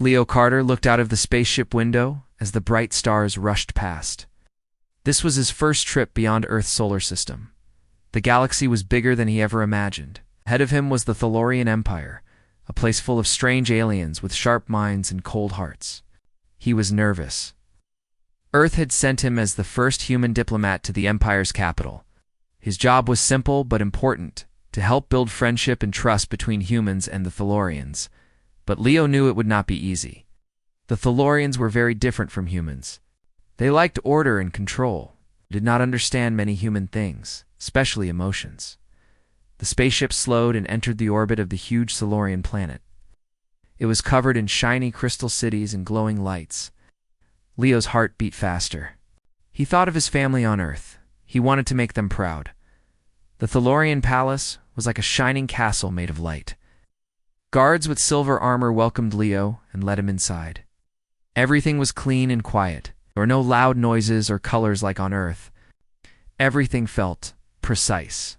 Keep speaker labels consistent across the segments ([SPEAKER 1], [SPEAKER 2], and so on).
[SPEAKER 1] Leo Carter looked out of the spaceship window as the bright stars rushed past. This was his first trip beyond Earth's solar system. The galaxy was bigger than he ever imagined. Ahead of him was the Thalorian Empire, a place full of strange aliens with sharp minds and cold hearts. He was nervous. Earth had sent him as the first human diplomat to the Empire's capital. His job was simple but important, to help build friendship and trust between humans and the Thalorians. But Leo knew it would not be easy. The Thalorians were very different from humans. They liked order and control, did not understand many human things, especially emotions. The spaceship slowed and entered the orbit of the huge Thalorian planet. It was covered in shiny crystal cities and glowing lights. Leo's heart beat faster. He thought of his family on Earth. He wanted to make them proud. The Thalorian palace was like a shining castle made of light. Guards with silver armor welcomed Leo and led him inside. Everything was clean and quiet. There were no loud noises or colors like on Earth. Everything felt precise.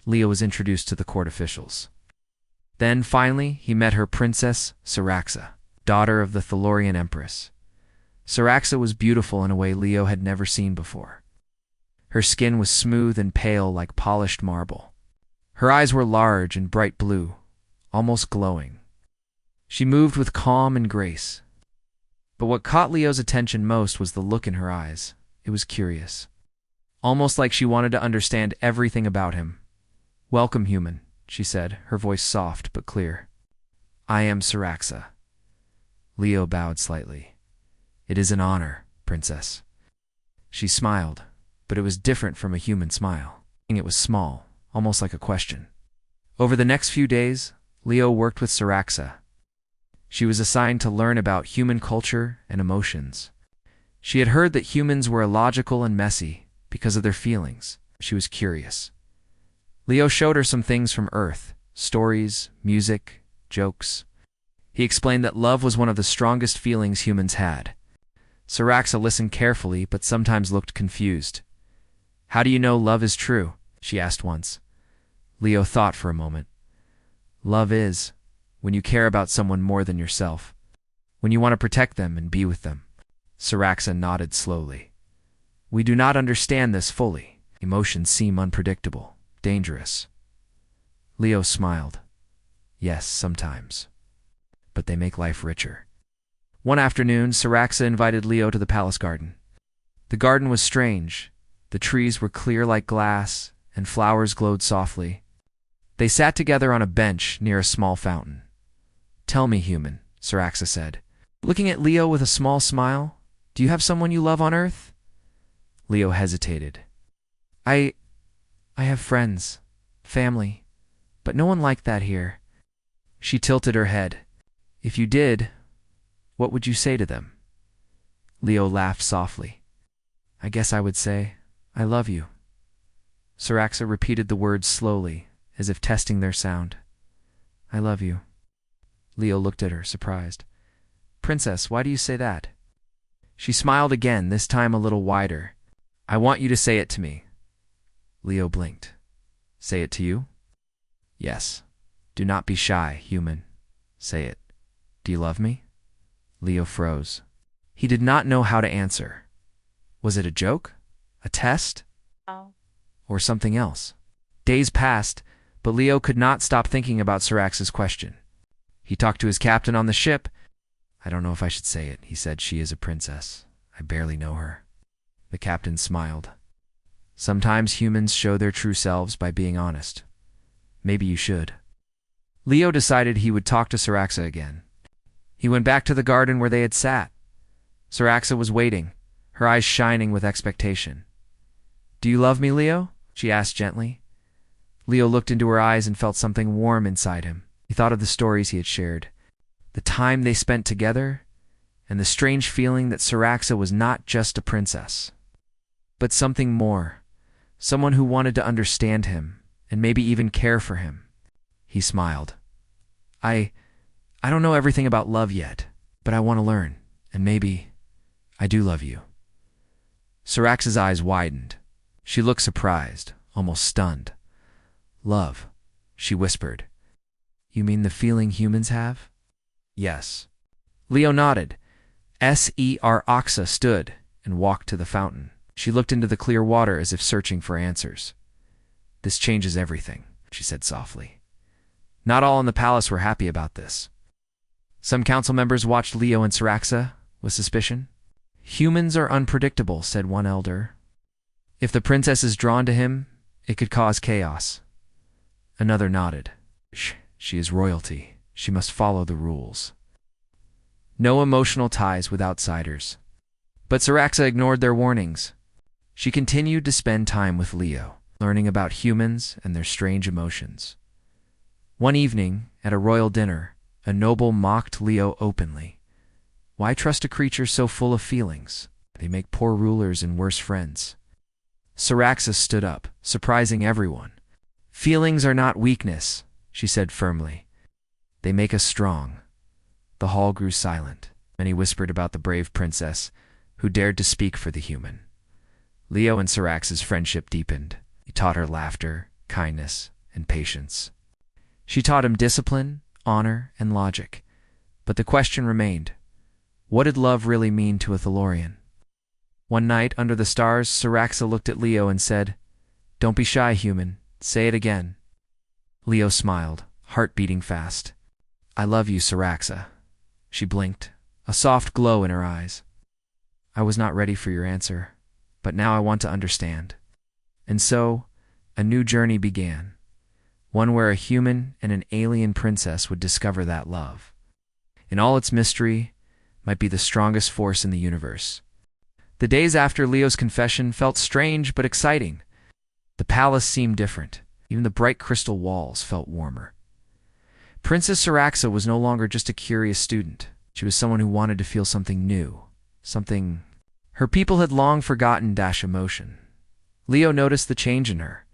[SPEAKER 1] Leo was introduced to the court officials. Then, finally, he met her princess, Saraxa, daughter of the Thalorian Empress. Saraxa was beautiful in a way Leo had never seen before. Her skin was smooth and pale like polished marble. Her eyes were large and bright blue, almost glowing. She moved with calm and grace. But what caught Leo's attention most was the look in her eyes. It was curious. Almost like she wanted to understand everything about him. "Welcome, human," she said, her voice soft but clear. "I am Saraxa." Leo bowed slightly. "It is an honor, princess." She smiled, but it was different from a human smile. It was small, almost like a question. Over the next few days, Leo worked with Saraxa. She was assigned to learn about human culture and emotions. She had heard that humans were illogical and messy because of their feelings. She was curious. Leo showed her some things from Earth: stories, music, jokes. He explained that love was one of the strongest feelings humans had. Saraxa listened carefully, but sometimes looked confused. "How do you know love is true?" she asked once. Leo thought for a moment. "Love is when you care about someone more than yourself, when you want to protect them and be with them." Saraxa nodded slowly. "We do not understand this fully. Emotions seem unpredictable, dangerous." Leo smiled. "Yes, sometimes. But they make life richer." One afternoon, Saraxa invited Leo to the palace garden. The garden was strange. The trees were clear like glass, and flowers glowed softly. They sat together on a bench near a small fountain. "Tell me, human," Saraxa said, looking at Leo with a small smile, "do you have someone you love on Earth?" Leo hesitated. I have friends, family, but no one like that here." She tilted her head. "If you did, what would you say to them?" Leo laughed softly. "I guess I would say, 'I love you.'" Saraxa repeated the words slowly, as if testing their sound. "I love you." Leo looked at her, surprised. "Princess, why do you say that?" She smiled again, this time a little wider. "I want you to say it to me." Leo blinked. "Say it to you?" "Yes. Do not be shy, human. Say it. Do you love me?" Leo froze. He did not know how to answer. Was it a joke? A test? Or something else? Days passed, but Leo could not stop thinking about Saraxa's question. He talked to his captain on the ship. "I don't know if I should say it," he said. "She is a princess. I barely know her." The captain smiled. "Sometimes humans show their true selves by being honest. Maybe you should." Leo decided he would talk to Saraxa again. He went back to the garden where they had sat. Saraxa was waiting, her eyes shining with expectation. "Do you love me, Leo?" she asked gently. Leo looked into her eyes and felt something warm inside him. He thought of the stories he had shared, the time they spent together, and the strange feeling that Saraxa was not just a princess, but something more, someone who wanted to understand him and maybe even care for him. He smiled. I don't know everything about love yet, but I want to learn, and maybe I do love you." Saraxa's eyes widened. She looked surprised, almost stunned. "Love," she whispered. "You mean the feeling humans have?" "Yes. Leo nodded. Oxa stood and walked to the fountain. She looked into the clear water as if searching for answers. "This changes everything," she said softly. Not all in the palace were happy about this. Some council members watched Leo and Siraxa with suspicion. "Humans are unpredictable," said one elder. "If the princess is drawn to him, it could cause chaos." Another nodded. She is royalty. She must follow the rules." No emotional ties with outsiders. But Siraxa ignored their warnings. She continued to spend time with Leo, learning about humans and their strange emotions. One evening, at a royal dinner, a noble mocked Leo openly. "Why trust a creature so full of feelings? They make poor rulers and worse friends." Siraxa stood up, surprising everyone. "Feelings are not weakness," she said firmly. "They make us strong." The hall grew silent. Many whispered about the brave princess who dared to speak for the human. Leo and Siraxa's friendship deepened. He taught her laughter, kindness, and patience. She taught him discipline, honor, and logic. But the question remained, what did love really mean to a Thalorian? One night, under the stars, Siraxa looked at Leo and said, "Don't be shy, human. Say it again." Leo smiled, heart beating fast. "I love you, Siraxa." She blinked, a soft glow in her eyes. "I was not ready for your answer, but now I want to understand." And so, a new journey began, one where a human and an alien princess would discover that love, in all its mystery, might be the strongest force in the universe. The days after Leo's confession felt strange but exciting. The palace seemed different. Even the bright crystal walls felt warmer. Princess Siraxa was no longer just a curious student. She was someone who wanted to feel something new, something her people had long forgotten emotion. Leo noticed the change in her.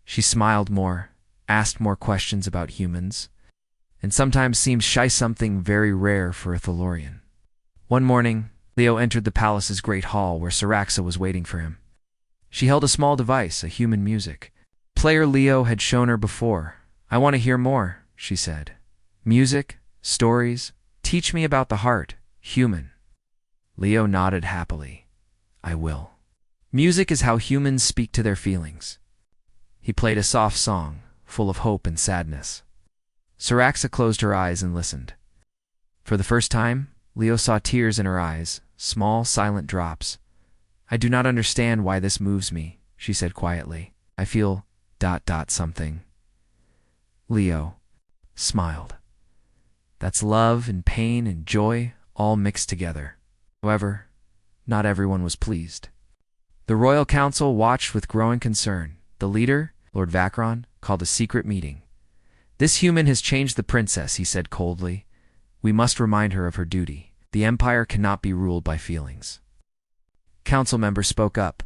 [SPEAKER 1] She smiled more, asked more questions about humans, and sometimes seemed shy, something very rare for a Thalorian. One morning, Leo entered the palace's great hall where Siraxa was waiting for him. She held a small device, a human music. Player Leo had shown her before. "I want to hear more," she said. "Music, stories, teach me about the heart, human." Leo nodded happily. "I will." Music is how humans speak to their feelings. He played a soft song, full of hope and sadness. Siraxa closed her eyes and listened. For the first time, Leo saw tears in her eyes, small, silent drops. "I do not understand why this moves me," she said quietly. "I feel ... something." Leo smiled. "That's love and pain and joy all mixed together." However, not everyone was pleased. The royal council watched with growing concern. The leader, Lord Vacron, called a secret meeting. "This human has changed the princess," he said coldly. "We must remind her of her duty. The empire cannot be ruled by feelings." Council members spoke up.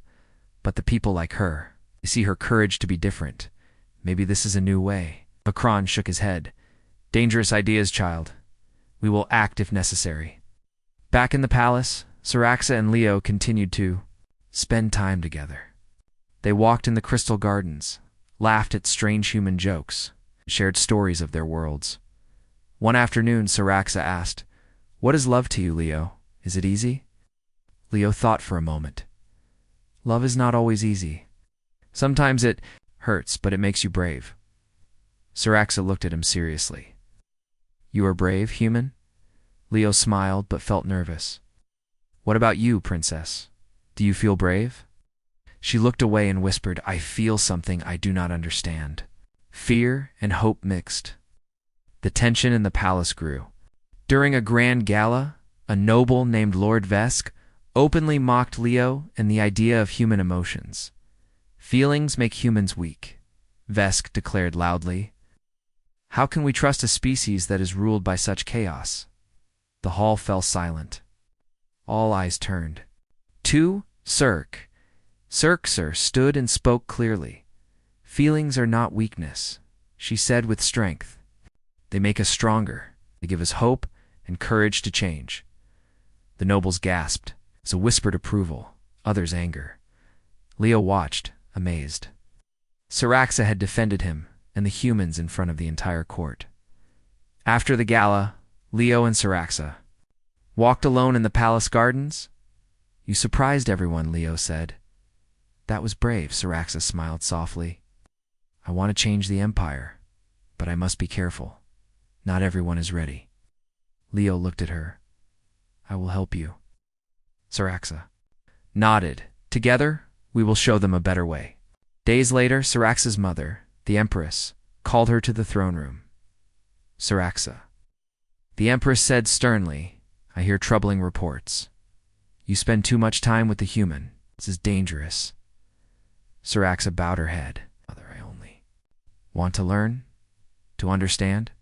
[SPEAKER 1] "But the people like her. They see her courage to be different. Maybe this is a new way." Vacron shook his head. "Dangerous ideas, child. We will act if necessary." Back in the palace, Siraxa and Leo continued to spend time together. They walked in the crystal gardens, laughed at strange human jokes, shared stories of their worlds. One afternoon, Siraxa asked, "What is love to you, Leo? Is it easy?" Leo thought for a moment. "Love is not always easy. Sometimes it hurts, but it makes you brave." Siraxa looked at him seriously. "You are brave, human?" Leo smiled but felt nervous. "What about you, princess? Do you feel brave?" She looked away and whispered, "I feel something I do not understand." Fear and hope mixed. The tension in the palace grew. During a grand gala, a noble named Lord Vesk openly mocked Leo and the idea of human emotions. "Feelings make humans weak," Vesk declared loudly. "How can we trust a species that is ruled by such chaos?" The hall fell silent. All eyes turned. Cirxer stood and spoke clearly. "Feelings are not weakness," she said with strength. "They make us stronger. They give us hope and courage to change." The nobles gasped, so whispered approval, others anger. Leo watched, amazed. Siraxa had defended him and the humans in front of the entire court. After the gala, Leo and Siraxa Walked alone in the palace gardens? You surprised everyone, Leo said. That was brave, Saraxa smiled softly. I want to change the empire, but I must be careful. Not everyone is ready. Leo looked at her. I will help you. Saraxa nodded. Together, we will show them a better way. Days later, Saraxa's mother, the Empress, called her to the throne room. Saraxa. The Empress said sternly, I hear troubling reports. You spend too much time with the human. This is dangerous. Saraxa bowed her head. Mother, I only want to learn, to understand.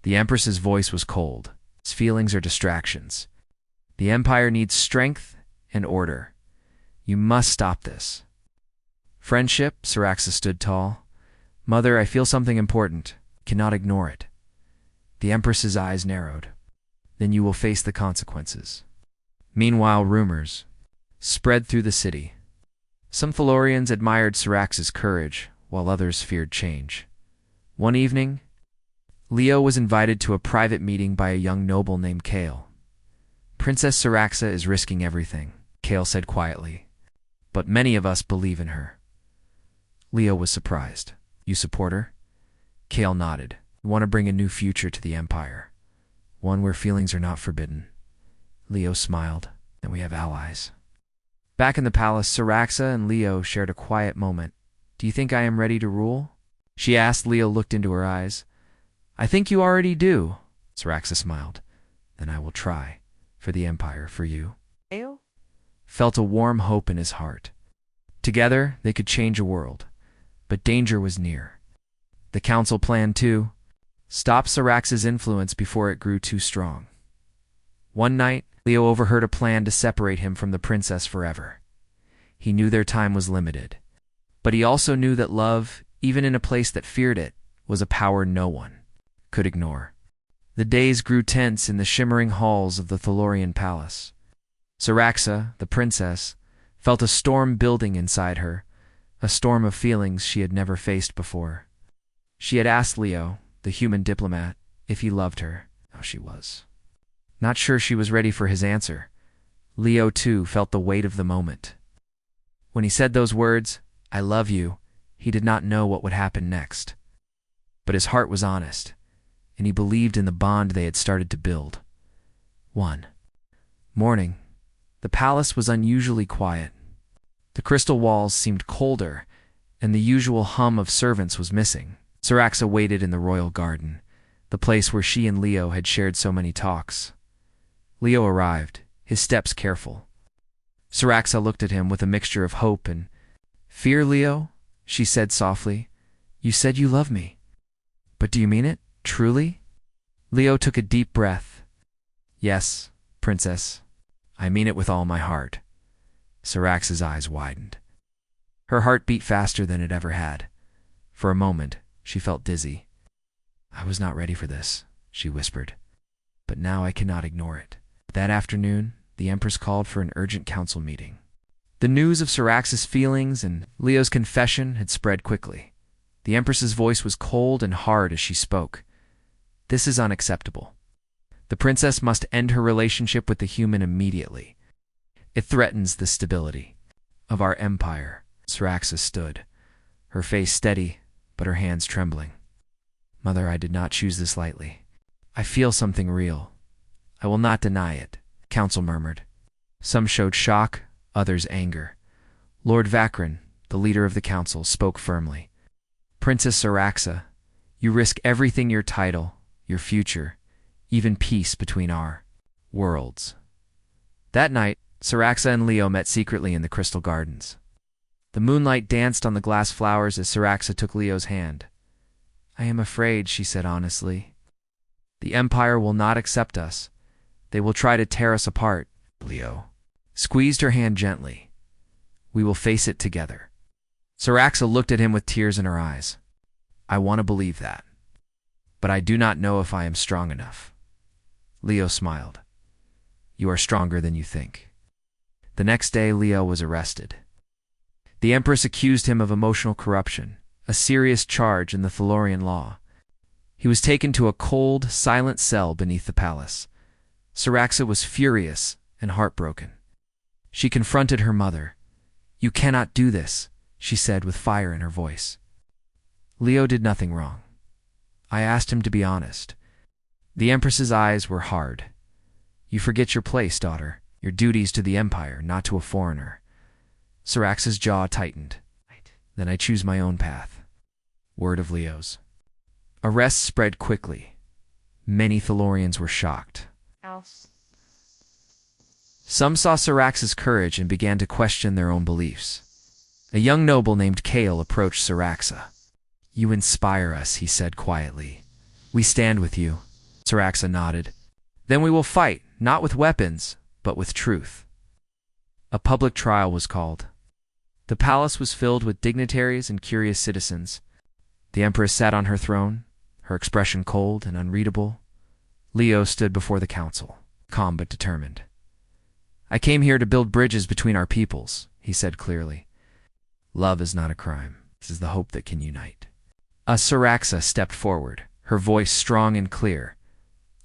[SPEAKER 1] The Empress's voice was cold. Its feelings are distractions. The empire needs strength and order. You must stop this. Friendship, Saraxa stood tall. Mother, I feel something important. Cannot ignore it. The Empress's eyes narrowed. Then you will face the consequences. Meanwhile, rumors spread through the city. Some Thalorians admired Saraxa's courage, while others feared change. One evening, Leo was invited to a private meeting by a young noble named Kale. Princess Saraxa is risking everything, Kale said quietly, but many of us believe in her. Leo was surprised. You support her? Kale nodded. We want to bring a new future to the empire, one where feelings are not forbidden. Leo smiled, and we have allies. Back in the palace, Saraxa and Leo shared a quiet moment. Do you think I am ready to rule? She asked. Leo looked into her eyes. I think you already do. Saraxa smiled. Then I will try. For the empire, for you. Leo felt a warm hope in his heart. Together, they could change a world. But danger was near. The council planned to stop Saraxa's influence before it grew too strong. One night, Leo overheard a plan to separate him from the princess forever. He knew their time was limited. But he also knew that love, even in a place that feared it, was a power no one could ignore. The days grew tense in the shimmering halls of the Thalorian palace. Saraxa, the princess, felt a storm building inside her, a storm of feelings she had never faced before. She had asked Leo, the human diplomat, if he loved her. Now she was not sure she was ready for his answer. Leo, too, felt the weight of the moment. When he said those words, I love you, he did not know what would happen next. But his heart was honest, and he believed in the bond they had started to build. One morning, the palace was unusually quiet. The crystal walls seemed colder, and the usual hum of servants was missing. Saraxa waited in the royal garden, the place where she and Leo had shared so many talks. Leo arrived, his steps careful. Saraxa looked at him with a mixture of hope and fear. Leo, she said softly, you said you love me. But do you mean it, truly? Leo took a deep breath. Yes, princess, I mean it with all my heart. Saraxa's eyes widened. Her heart beat faster than it ever had. For a moment, she felt dizzy. I was not ready for this, she whispered. But now I cannot ignore it. That afternoon, the Empress called for an urgent council meeting. The news of Saraxa's feelings and Leo's confession had spread quickly. The Empress's voice was cold and hard as she spoke. This is unacceptable. The princess must end her relationship with the human immediately. It threatens the stability of our empire. Saraxa stood, her face steady, but her hands trembling. Mother, I did not choose this lightly. I feel something real. I will not deny it, council murmured. Some showed shock, others anger. Lord Vakrin, the leader of the council, spoke firmly. Princess Saraxa, you risk everything, your title, your future, even peace between our worlds. That night, Saraxa and Leo met secretly in the crystal gardens. The moonlight danced on the glass flowers as Saraxa took Leo's hand. I am afraid, she said honestly. The Empire will not accept us. They will try to tear us apart. Leo squeezed her hand gently. We will face it together. Saraxa looked at him with tears in her eyes. I want to believe that, but I do not know if I am strong enough. Leo smiled. You are stronger than you think. The next day, Leo was arrested. The Empress accused him of emotional corruption, a serious charge in the Thalorian law. He was taken to a cold, silent cell beneath the palace. Saraxa was furious and heartbroken. She confronted her mother. "You cannot do this," she said with fire in her voice. Leo did nothing wrong. I asked him to be honest. The Empress's eyes were hard. "You forget your place, daughter. Your duties to the Empire, not to a foreigner." Saraxa's jaw tightened. "Then I choose my own path." Word of Leo's. Arrests spread quickly. Many Thalorians were shocked. Some saw Saraxa's courage and began to question their own beliefs. A young noble named Kale approached Saraxa. "You inspire us," he said quietly. "We stand with you." Saraxa nodded. "Then we will fight, not with weapons, but with truth." A public trial was called. The palace was filled with dignitaries and curious citizens. The Empress sat on her throne, her expression cold and unreadable. Leo stood before the council, calm but determined. "I came here to build bridges between our peoples," he said clearly. "Love is not a crime. This is the hope that can unite." Saraxa stepped forward, her voice strong and clear.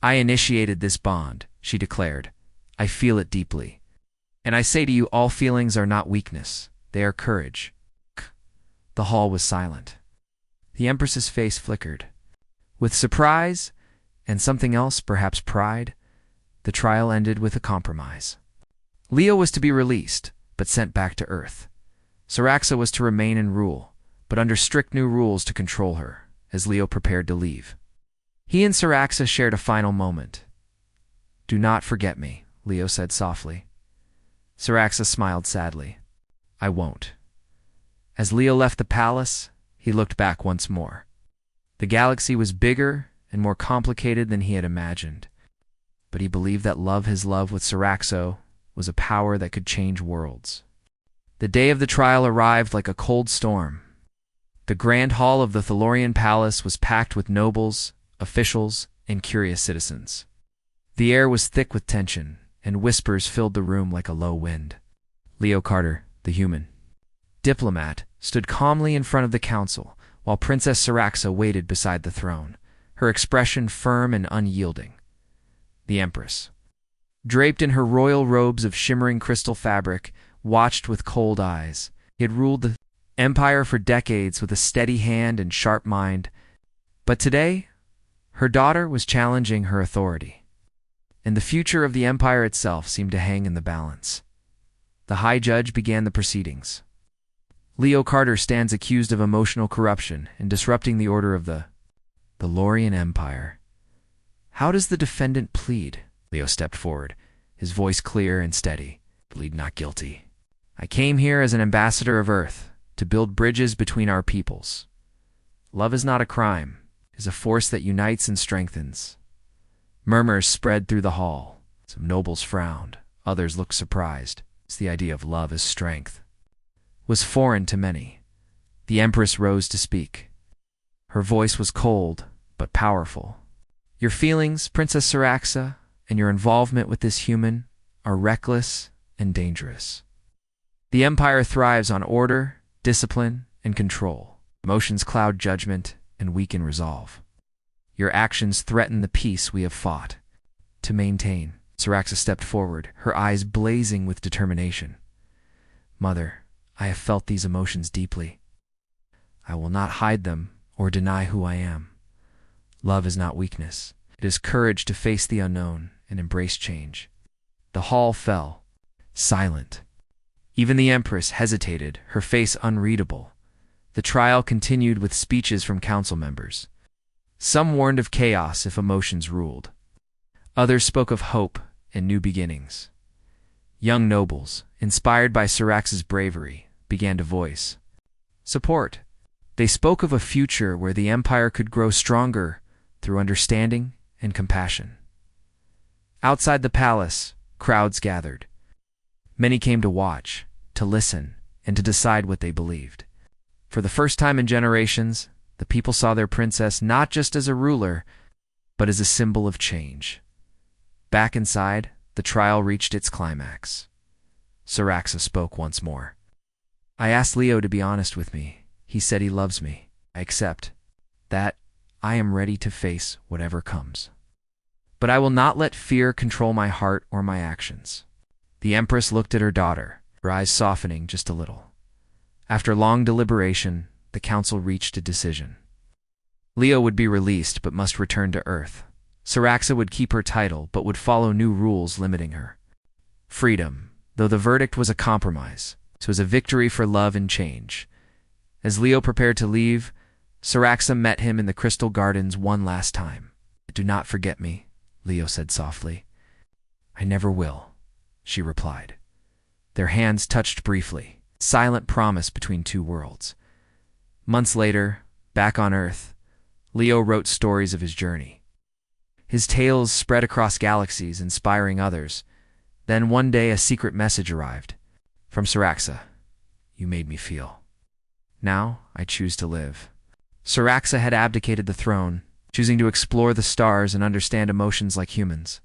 [SPEAKER 1] "I initiated this bond," she declared. "I feel it deeply. And I say to you, all feelings are not weakness. They are courage." The hall was silent. The Empress's face flickered. With surprise, and something else, perhaps pride, the trial ended with a compromise. Leo was to be released, but sent back to Earth. Saraxa was to remain and rule, but under strict new rules to control her, as Leo prepared to leave. He and Saraxa shared a final moment. "Do not forget me," Leo said softly. Saraxa smiled sadly. "I won't." As Leo left the palace, he looked back once more. The galaxy was bigger and more complicated than he had imagined, but he believed that his love with Saraxa was a power that could change worlds. The day of the trial arrived like a cold storm. The grand hall of the Thalorian palace was packed with nobles, officials, and curious citizens. The air was thick with tension, and whispers filled the room like a low wind. Leo Carter, the human diplomat, stood calmly in front of the council, while Princess Saraxa waited beside the throne, her expression firm and unyielding. The Empress, draped in her royal robes of shimmering crystal fabric, watched with cold eyes. He had ruled the empire for decades with a steady hand and sharp mind, but today, her daughter was challenging her authority, and the future of the empire itself seemed to hang in the balance. The High Judge began the proceedings. "Leo Carter stands accused of emotional corruption and disrupting the order of the Thalorian Empire. How does the defendant plead?" Leo stepped forward, his voice clear and steady. "Plead not guilty. I came here as an ambassador of Earth, to build bridges between our peoples. Love is not a crime. It is a force that unites and strengthens." Murmurs spread through the hall. Some nobles frowned. Others looked surprised. The idea of love as strength was foreign to many. The Empress rose to speak. Her voice was cold, but powerful. "Your feelings, Princess Saraxa, and your involvement with this human are reckless and dangerous. The Empire thrives on order, discipline, and control. Emotions cloud judgment and weaken resolve. Your actions threaten the peace we have fought to maintain." Saraxa stepped forward, her eyes blazing with determination. "Mother, I have felt these emotions deeply. I will not hide them or deny who I am. Love is not weakness. It is courage to face the unknown and embrace change." The hall fell, silent. Even the Empress hesitated, her face unreadable. The trial continued with speeches from council members. Some warned of chaos if emotions ruled. Others spoke of hope and new beginnings. Young nobles, inspired by Saraxa's bravery, began to voice support. They spoke of a future where the empire could grow stronger through understanding and compassion. Outside the palace, crowds gathered. Many came to watch, to listen, and to decide what they believed. For the first time in generations, the people saw their princess not just as a ruler, but as a symbol of change. Back inside, the trial reached its climax. Saraxa spoke once more. "I asked Leo to be honest with me. He said he loves me. I accept that. I am ready to face whatever comes." but I will not let fear control my heart or my actions." The Empress looked at her daughter, her eyes softening just a little. After long deliberation, the council reached a decision. Leo would be released but must return to Earth. Saraxa would keep her title but would follow new rules limiting her. Freedom, though the verdict was a compromise, it was a victory for love and change. As Leo prepared to leave, Saraxa met him in the Crystal Gardens one last time. "Do not forget me," Leo said softly. "I never will," she replied. Their hands touched briefly, silent promise between two worlds. Months later, back on Earth, Leo wrote stories of his journey. His tales spread across galaxies, inspiring others. Then one day a secret message arrived. From Saraxa. "You made me feel. Now I choose to live." Saraxa had abdicated the throne, choosing to explore the stars and understand emotions like humans.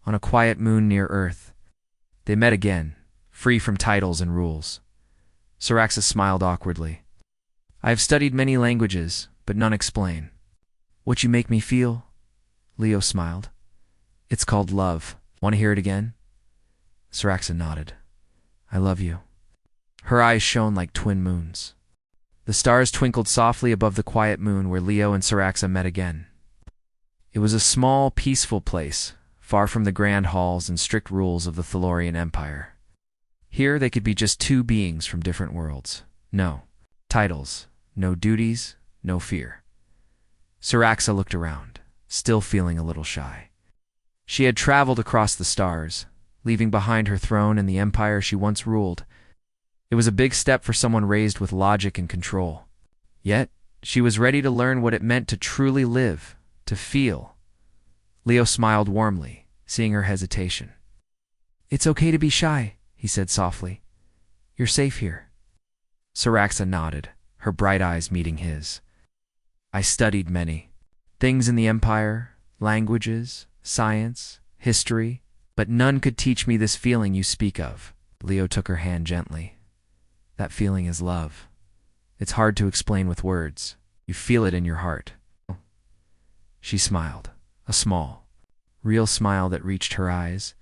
[SPEAKER 1] On a quiet moon near Earth, they met again, free from titles and rules. Saraxa smiled awkwardly. "I have studied many languages, but none explain what you make me feel." Leo smiled. "It's called love. Want to hear it again?" Saraxa nodded. "I love you." Her eyes shone like twin moons. The stars twinkled softly above the quiet moon where Leo and Saraxa met again. It was a small, peaceful place, far from the grand halls and strict rules of the Thalorian Empire. Here they could be just two beings from different worlds. No titles, no duties, no fear. Saraxa looked around, still feeling a little shy. She had traveled across the stars, leaving behind her throne and the empire she once ruled. It was a big step for someone raised with logic and control. Yet, she was ready to learn what it meant to truly live, to feel. Leo smiled warmly, seeing her hesitation. "It's okay to be shy," he said softly. "You're safe here." Saraxa nodded, her bright eyes meeting his. "I studied many things in the Empire, languages, science, history, but none could teach me this feeling you speak of." Leo took her hand gently. "That feeling is love. It's hard to explain with words. You feel it in your heart." She smiled, a small, real smile that reached her eyes.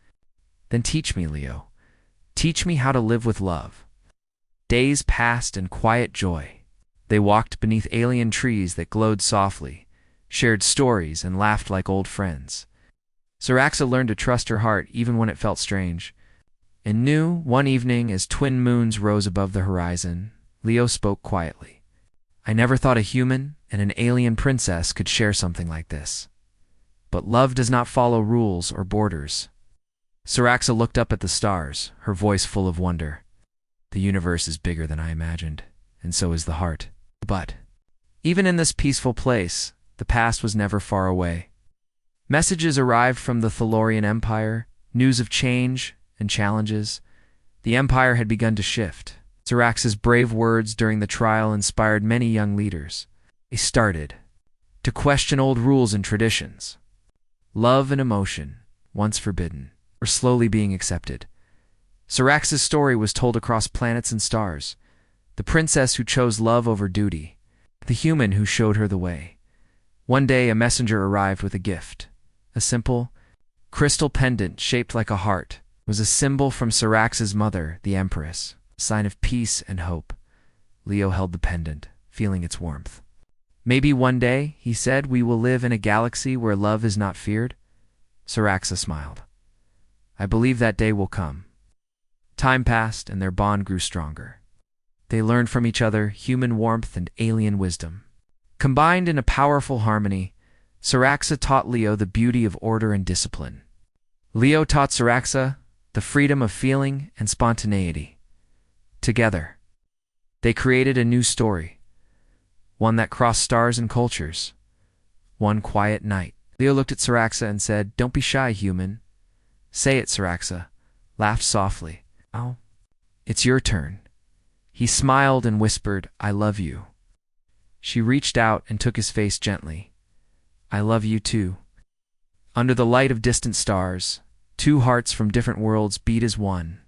[SPEAKER 1] "Then teach me, Leo. Teach me how to live with love." Days passed in quiet joy. They walked beneath alien trees that glowed softly, shared stories, and laughed like old friends. Saraxa learned to trust her heart even when it felt strange. And knew, one evening, as twin moons rose above the horizon, Leo spoke quietly. "I never thought a human and an alien princess could share something like this. But love does not follow rules or borders." Saraxa looked up at the stars, her voice full of wonder. "The universe is bigger than I imagined, and so is the heart." But, even in this peaceful place, the past was never far away. Messages arrived from the Thalorian Empire, news of change and challenges. The Empire had begun to shift. Saraxa's brave words during the trial inspired many young leaders. They started to question old rules and traditions. Love and emotion, once forbidden, were slowly being accepted. Saraxa's story was told across planets and stars. The princess who chose love over duty, the human who showed her the way. One day a messenger arrived with a gift. A simple, crystal pendant shaped like a heart. It was a symbol from Saraxa's mother, the Empress, a sign of peace and hope. Leo held the pendant, feeling its warmth. "Maybe one day," he said, "we will live in a galaxy where love is not feared." Saraxa smiled. "I believe that day will come." Time passed and their bond grew stronger. They learned from each other human warmth and alien wisdom. Combined in a powerful harmony, Saraxa taught Leo the beauty of order and discipline. Leo taught Saraxa the freedom of feeling and spontaneity. Together, they created a new story, one that crossed stars and cultures. One quiet night, Leo looked at Saraxa and said, "Don't be shy, human." "Say it," Saraxa laughed softly. "Oh, it's your turn." He smiled and whispered, "I love you." She reached out and took his face gently. "I love you too." Under the light of distant stars, two hearts from different worlds beat as one.